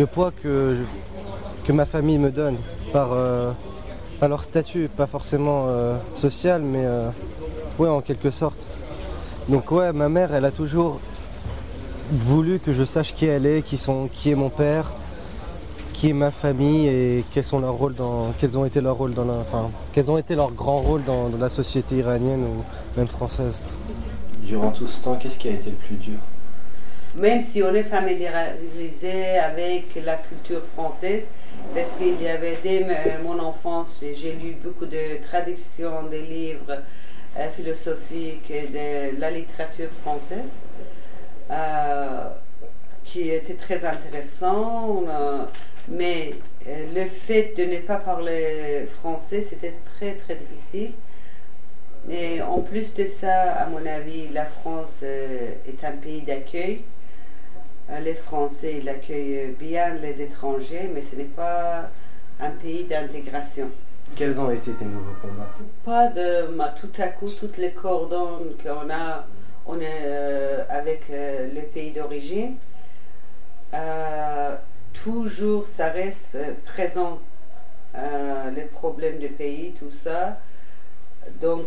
le poids que ma famille me donne par leur statut, pas forcément social, mais ouais, en quelque sorte. Donc ouais, ma mère, elle a toujours voulu que je sache qui elle est, qui est mon père, qui est ma famille et quels ont été leurs rôles quels ont été leurs grands rôles dans la société iranienne ou même française. Durant tout ce temps, qu'est-ce qui a été le plus dur? Même si on est familiarisé avec la culture française, parce qu'il y avait dès mon enfance, j'ai lu beaucoup de traductions des livres philosophiques et de la littérature française, qui était très intéressant. Mais le fait de ne pas parler français, c'était très très difficile. Et en plus de ça, à mon avis, la France est un pays d'accueil. Les Français, ils accueillent bien les étrangers, mais ce n'est pas un pays d'intégration. Quels ont été tes nouveaux combats? Pas de tout à coup, toutes les cordons qu'on a, on est avec le pays d'origine. Toujours, ça reste présent, les problèmes du pays, tout ça. Donc,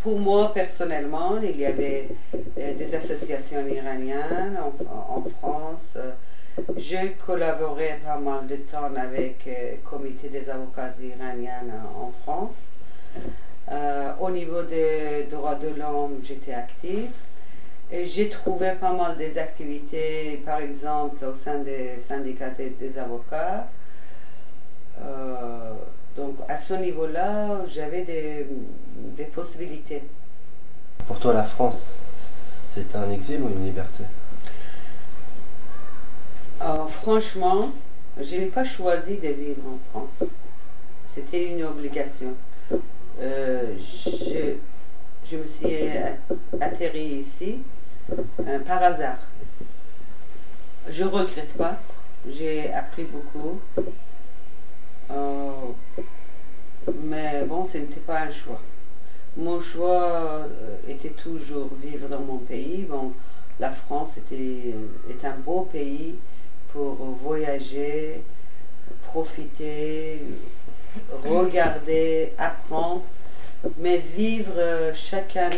pour moi, personnellement, il y avait des associations iraniennes en France. Je collaborais pas mal de temps avec le comité des avocats iraniens en France. Au niveau des droits de l'homme, j'étais active. Et j'ai trouvé pas mal des activités, par exemple, au sein des syndicats des avocats. Donc à ce niveau-là, j'avais des possibilités. Pour toi, la France, c'est un exil ou une liberté? Franchement, je n'ai pas choisi de vivre en France. C'était une obligation. Je me suis atterri ici par hasard. Je ne regrette pas. J'ai appris beaucoup. Mais bon, ce n'était pas un choix. Mon choix était toujours vivre dans mon pays. Bon, la France est un beau pays pour voyager, profiter, regarder, apprendre, mais vivre, chacun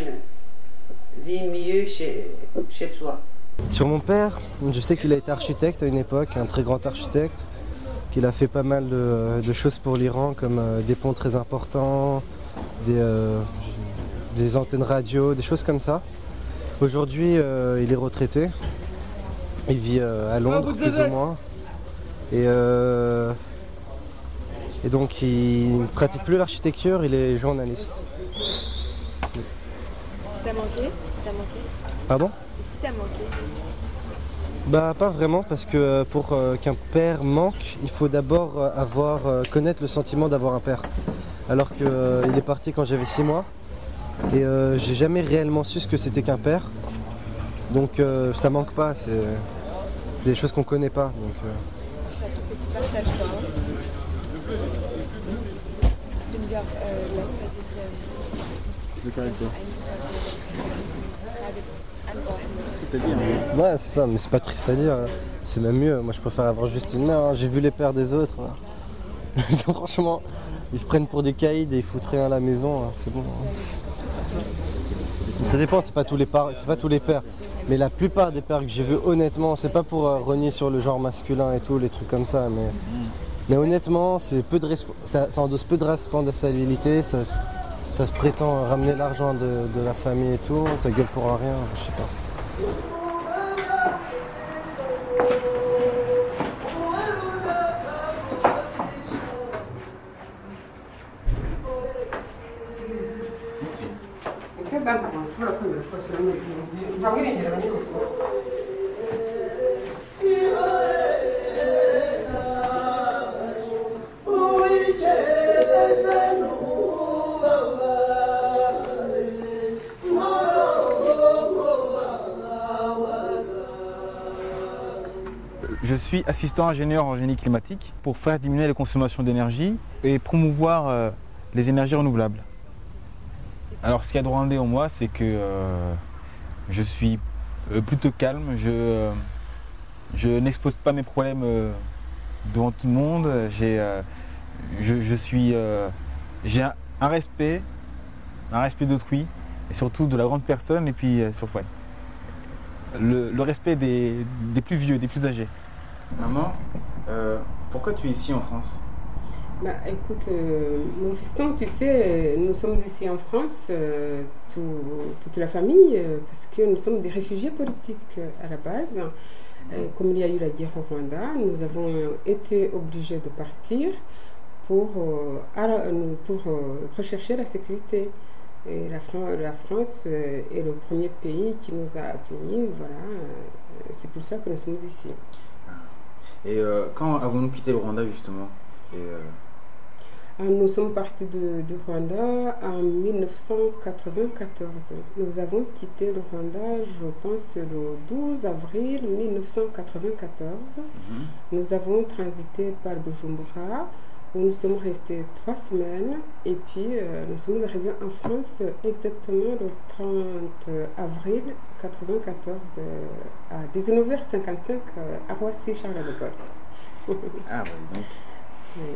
vit mieux chez soi. Sur mon père, je sais qu'il a été architecte à une époque, un très grand architecte, qu'il a fait pas mal de choses pour l'Iran, comme des ponts très importants, des antennes radio, des choses comme ça. Aujourd'hui, il est retraité. Il vit à Londres, plus ou moins. Et donc, il ne pratique plus l'architecture, il est journaliste. T'as manqué? Pardon? Est-ce que t'as manqué? Bah pas vraiment, parce que pour qu'un père manque, il faut d'abord connaître le sentiment d'avoir un père. Alors qu'il est parti quand j'avais 6 mois et j'ai jamais réellement su ce que c'était qu'un père. Donc ça manque pas, c'est des choses qu'on connaît pas. Donc, Tu partages toi, hein? Le caractère. Triste à dire. ouais, c'est ça, mais c'est pas triste à dire. C'est même mieux. Moi, je préfère avoir juste une mère. Hein. J'ai vu les pères des autres. Hein. Franchement, ils se prennent pour des caïds et ils foutent rien à la maison. Hein. C'est bon. Hein. Ça dépend. C'est pas tous les pères. Mais la plupart des pères que j'ai vus, honnêtement, c'est pas pour renier sur le genre masculin et tout, les trucs comme ça, mais honnêtement, c'est ça endosse peu de responsabilité, ça se prétend ramener l'argent de la famille et tout, ça gueule pour un rien, je sais pas. Je suis assistant ingénieur en génie climatique pour faire diminuer les consommations d'énergie et promouvoir les énergies renouvelables. Alors ce qu'il y a de rwandais en moi, c'est que je suis plutôt calme, Je n'expose pas mes problèmes devant tout le monde. J'ai un respect d'autrui et surtout de la grande personne et puis ouais, le respect des plus vieux, des plus âgés. Maman, pourquoi tu es ici en France? Bah, écoute, mon fiston, tu sais, nous sommes ici en France, toute la famille, parce que nous sommes des réfugiés politiques à la base. Comme il y a eu la guerre au Rwanda, nous avons été obligés de partir pour rechercher la sécurité. Et la France est le premier pays qui nous a accueillis, voilà, c'est pour ça que nous sommes ici. Et quand avons-nous quitté le Rwanda justement? Nous sommes partis du Rwanda en 1994. Nous avons quitté le Rwanda, je pense, le 12 avril 1994. Nous avons transité par Bujumbura, où nous sommes restés 3 semaines. Et puis, nous sommes arrivés en France exactement le 30 avril 1994 à 19h55 à Roissy, Charles de Gaulle. Ah oui, donc. Oui.